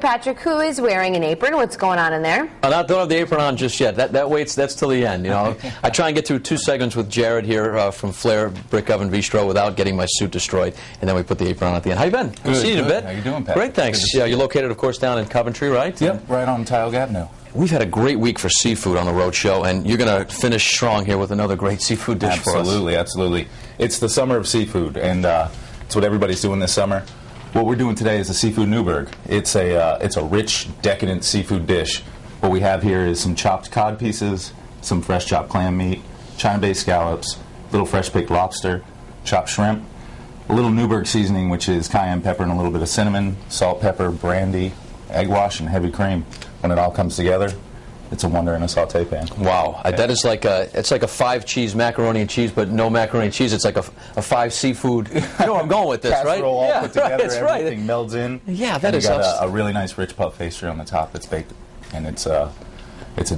Patrick, who is wearing an apron. What's going on in there? Don't have the apron on just yet. That's till the end. You know, I try and get through 2 segments with Jarod here from Flare Brick Oven Bistro without getting my suit destroyed, and then we put the apron on at the end. How you been? Good. See you in a bit. How you doing, Patrick? Great, thanks. Yeah, you're located, of course, down in Coventry, right? Yep, right on Tioga Avenue. We've had a great week for seafood on the road show, and you're going to finish strong here with another great seafood dish for us. Absolutely, absolutely. It's the summer of seafood, and it's what everybody's doing this summer. What we're doing today is the Seafood Newburg. It's a rich, decadent seafood dish. What we have here is some chopped cod pieces, some fresh chopped clam meat, China-based scallops, little fresh picked lobster, chopped shrimp, a little Newburg seasoning, which is cayenne pepper and a little bit of cinnamon, salt, pepper, brandy, egg wash, and heavy cream. When it all comes together, it's a wonder in a saute pan. Wow, yeah. That is like it's like a 5-cheese macaroni and cheese, but no macaroni and cheese. It's like a 5 seafood. You know where I'm going with this, right? Casserole all put together, that's everything melds in. Yeah, that and is. You got a really nice rich puff pastry on the top that's baked, and it's a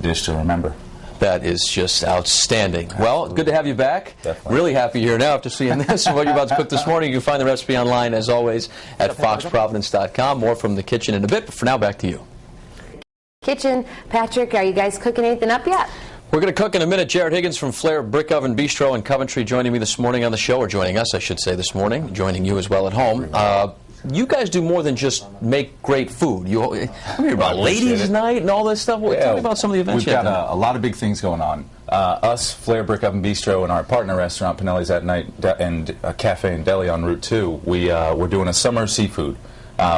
dish to remember. That is just outstanding. Absolutely. Well, good to have you back. Definitely. Really happy you're here now after seeing this and what you're about to cook this morning. You can find the recipe online, as always, at foxprovidence.com. More from the kitchen in a bit, but for now, back to you. Kitchen. Patrick, are you guys cooking anything up yet? We're going to cook in a minute. Jarod Higgins from Flare Brick Oven Bistro in Coventry joining me this morning on the show, or joining us, I should say, this morning, joining you as well at home. You guys do more than just make great food. You hear about Ladies' Night and all this stuff. Yeah, tell me about some of the events we've got a lot of big things going on. Us, Flare Brick Oven Bistro, and our partner restaurant, Pinelli's at Night, and a cafe and deli on Route 2, we're doing a summer of seafood,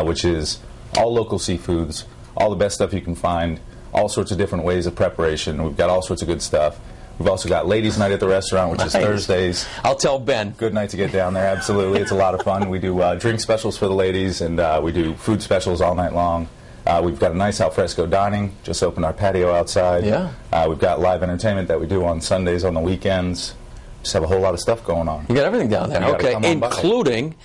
which is all local seafoods, all the best stuff you can find, all sorts of different ways of preparation. We've got all sorts of good stuff. We've also got Ladies' Night at the restaurant, which is Thursdays. I'll tell Ben. Good night to get down there, absolutely. It's a lot of fun. We do drink specials for the ladies, and we do food specials all night long. We've got a nice alfresco dining. Just opened our patio outside. Yeah. We've got live entertainment that we do on Sundays on the weekends. Just have a whole lot of stuff going on. You got everything down there. Okay, including...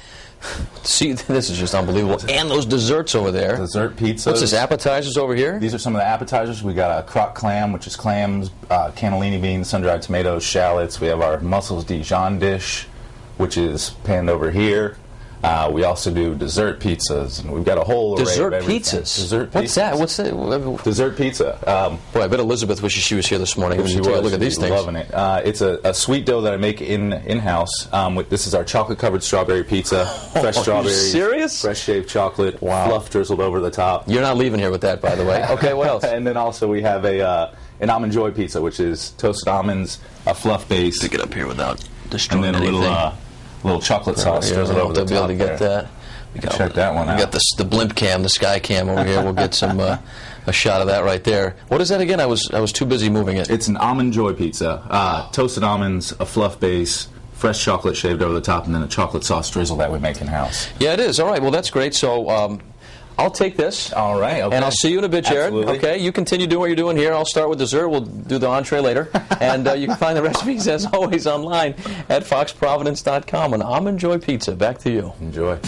See, this is just unbelievable. And those desserts over there. Dessert pizzas. What's this, appetizers over here? These are some of the appetizers. We got a croque clam, which is clams, cannellini beans, sun-dried tomatoes, shallots. We have our mussels Dijon dish, which is panned over here. We also do dessert pizzas, and we've got a whole array of everything. Dessert pizzas. What's that? What's that? Dessert pizza. Boy, I bet Elizabeth wishes she was here this morning. She take a look at these things. Loving it. It's a sweet dough that I make in-house. This is our chocolate-covered strawberry pizza. Fresh strawberries. Are you serious? Fresh shaved chocolate. Wow. Fluff drizzled over the top. You're not leaving here with that, by the way. Okay, what else? And then also we have an almond joy pizza, which is toasted almonds, a fluff base. Pick it up here without destroying anything. And then a little chocolate sauce drizzled over the top. They'll be able to get that. Check that one out. We got the blimp cam, the sky cam over here. We'll get some a shot of that right there. What is that again? I was too busy moving it. It's an almond joy pizza. Toasted almonds, a fluff base, fresh chocolate shaved over the top, and then a chocolate sauce drizzle that we make in-house. Yeah, it is. All right. Well, that's great. So I'll take this. All right. Okay. And I'll see you in a bit, Jarod. Absolutely. Okay. You continue doing what you're doing here. I'll start with dessert. We'll do the entree later. And you can find the recipes, as always, online at foxprovidence.com. An almond joy pizza. Back to you. Enjoy.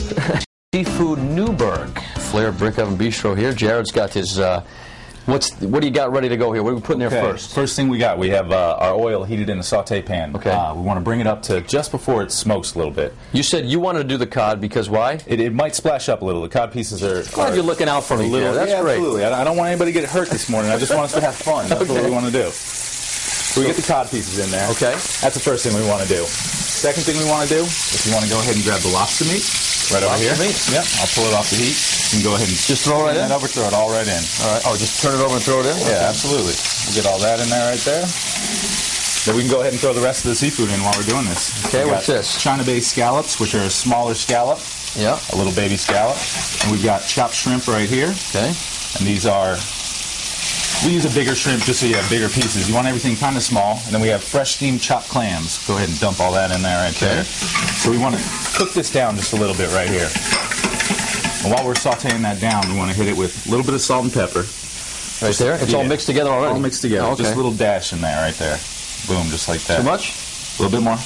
Seafood Newburg, Flare Brick Oven Bistro here. Jarod's got his, what do you got ready to go here? What are we putting there first? First thing we got, we have our oil heated in a saute pan. Okay. We want to bring it up to just before it smokes a little bit. You said you wanted to do the cod because why? It might splash up a little. The cod pieces are... Glad you're looking out for me. Little, That's yeah, great. Absolutely. I don't want anybody to get hurt this morning. I just want us to have fun. That's what we want to do. So we get the cod pieces in there. Okay. That's the first thing we want to do. Second thing we want to do, if you want to go ahead and grab the lobster meat, right over here. Meat? Yep, I'll pull it off the heat. You can go ahead and just throw it right in? Over, throw it all right in. All right. Oh, just turn it over and throw it in? Yeah, absolutely. We'll get all that in there right there. Then we can go ahead and throw the rest of the seafood in while we're doing this. Okay, what's this? China-based scallops, which are a smaller scallop. Yeah. A little baby scallop. And we've got chopped shrimp right here. Okay. And these are... We use a bigger shrimp just so you have bigger pieces. You want everything kind of small. And then we have fresh steamed chopped clams. Go ahead and dump all that in there right there. So we want to cook this down just a little bit right here. And while we're sauteing that down, we want to hit it with a little bit of salt and pepper. Right there? It's all mixed together already? All mixed together. Oh, okay. Just a little dash in there right there. Boom, just like that. Too much? A little bit more.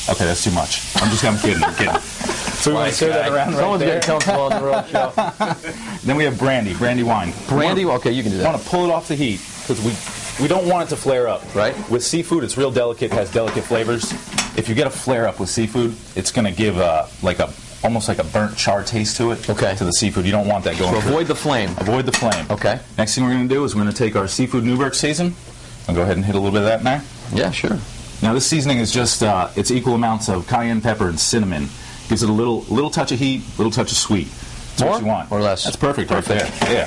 Okay, that's too much. I'm kidding. I'm kidding. So we want to stir that around right Someone's there. getting comfortable on the road show. Then we have brandy wine. Brandy? Okay, you can do that. We want to pull it off the heat because we don't want it to flare up. Right. With seafood, it's real delicate, has delicate flavors. If you get a flare up with seafood, it's going to give like a almost like a burnt char taste to it. Okay. To the seafood. You don't want that going. So avoid the flame. Avoid the flame. Okay. Next thing we're going to do is we're going to take our Seafood Newburg season. I'll go ahead and hit a little bit of that in there. Yeah, sure. Now this seasoning is just it's equal amounts of cayenne pepper and cinnamon. Gives it a little touch of heat, little touch of sweet. That's More what you want. or less? That's perfect right there. Yeah.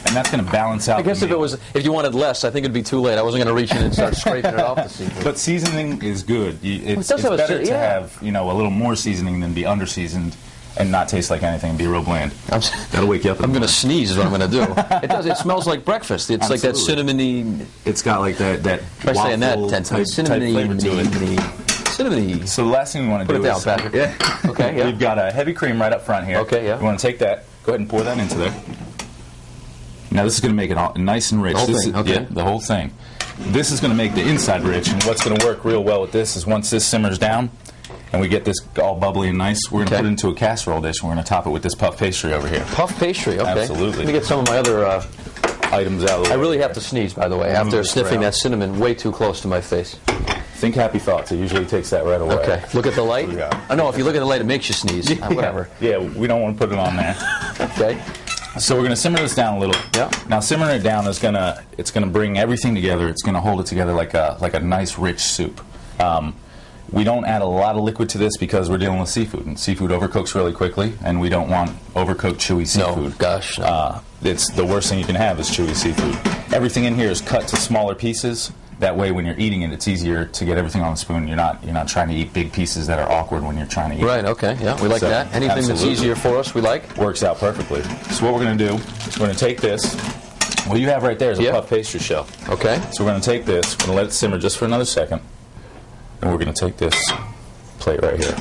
And that's going to balance out. I guess if you wanted less, I think it'd be too late. I wasn't going to reach in and start scraping it off the seafood. But seasoning is good. It's does have a better to yeah. have a little more seasoning than be under-seasoned and not taste like anything and be real bland. That'll wake you up. I'm going to sneeze is what I'm going to do. It does. It smells like breakfast. It's Absolutely. Like that cinnamony. It's got like that Try saying that 10 type times. Cinnamony flavor to it. Cinnamony. So the last thing we want to do Put it down, is Patrick. Yeah. Okay. Yeah. We've got a heavy cream right up front here. Okay. Yeah. You want to take that? Go ahead and pour that into there. Now this is going to make it all nice and rich. The whole thing. Okay. Yeah, the whole thing. This is going to make the inside rich, and what's going to work real well with this is once this simmers down, and we get this all bubbly and nice, we're going to put it into a casserole dish, and we're going to top it with this puff pastry over here. Puff pastry. Okay. Absolutely. Let me get some of my other items out of the way. I really have to sneeze, by the way, after sniffing around. that cinnamon way too close to my face. Think happy thoughts. It usually takes that right away. Okay. Look at the light. Yeah. Oh, no, if you look at the light, it makes you sneeze. Whatever. Yeah, we don't want to put it on there. Okay. So we're going to simmer this down a little. Yeah. Now simmering it down is it's gonna bring everything together. It's going to hold it together like a nice rich soup. We don't add a lot of liquid to this because we're dealing with seafood, and seafood overcooks really quickly, and we don't want overcooked chewy seafood. No, gosh. No. It's the worst thing you can have is chewy seafood. Everything in here is cut to smaller pieces. That way, when you're eating it, it's easier to get everything on the spoon. You're not trying to eat big pieces that are awkward when you're trying to eat. Right. Okay. Yeah, we like So, that. Anything absolutely. that's easier for us, we like. Works out perfectly. So what we're going to do, we're going to take this. What you have right there is a puff pastry shell. Okay. So we're going to take this, we're going to let it simmer just for another second, and we're going to take this plate right here.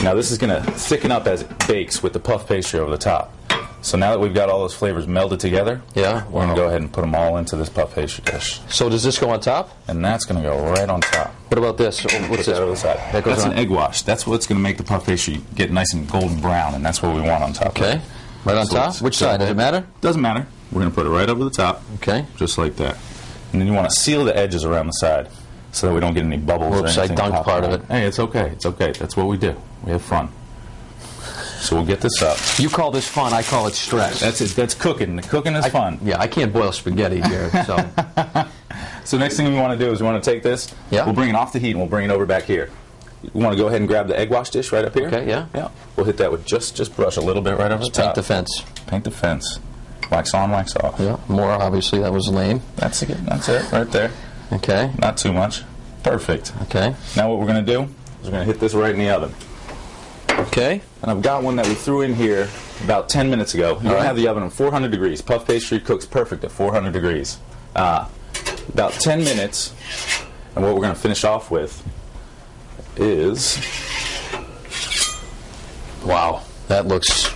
Now this is going to thicken up as it bakes with the puff pastry over the top. So now that we've got all those flavors melded together, we're going to go ahead and put them all into this puff pastry dish. So does this go on top? And that's going to go right on top. What about this? What's this? Over the side. That's an egg wash. That's what's going to make the puff pastry get nice and golden brown, and that's what we want on top. Okay. Right on top? Which side? Does it matter? Doesn't matter. We're going to put it right over the top. Okay. Just like that. And then you want to seal the edges around the side so that we don't get any bubbles or Oops, I anything. dunked part of it. Hey, it's okay. It's okay. That's what we do. We have fun. So we'll get this up. You call this fun, I call it stress. That's it. That's cooking. The cooking is fun. Yeah, I can't boil spaghetti, Jarod, so. So next thing we want to do is we want to take this. Yeah. We'll bring it off the heat and we'll bring it over back here. We want to go ahead and grab the egg wash dish right up here. Okay, yeah. Yeah. We'll hit that with just brush a little bit right over the top. Paint the fence. Paint the fence. Wax on, wax off. Yeah, more obviously, that was lame. That's it. That's it right there. Okay. Not too much. Perfect. Okay. Now what we're going to do is we're going to hit this right in the oven. Okay. And I've got one that we threw in here about 10 minutes ago. You have the oven at 400 degrees. Puff pastry cooks perfect at 400 degrees. About 10 minutes. And what we're going to finish off with is... Wow. That looks...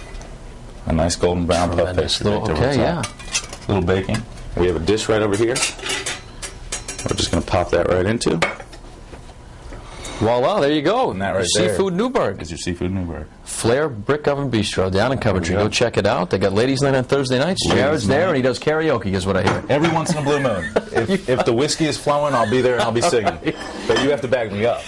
a nice golden brown puff pastry. Little, right there okay, on top. yeah. Little baking. We have a dish right over here. We're just going to pop that right into. Voila, there you go. And that right there Seafood Newburg. is your Seafood Newburg. Flare Brick Oven Bistro down in Coventry. There we Go go. check it out. They got Ladies' Night on Thursday nights. Ladies' Jared's there, night. and he does karaoke, is what I hear. Every once in a blue moon. If the whiskey is flowing, I'll be there and I'll be singing. But you have to back me up.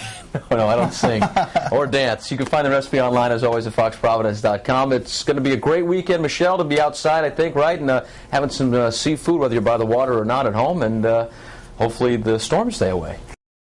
No, I don't sing or dance. You can find the recipe online, as always, at foxprovidence.com. It's going to be a great weekend, Michelle, to be outside, I think, right? And having some seafood, whether you're by the water or not at home. And hopefully the storms stay away.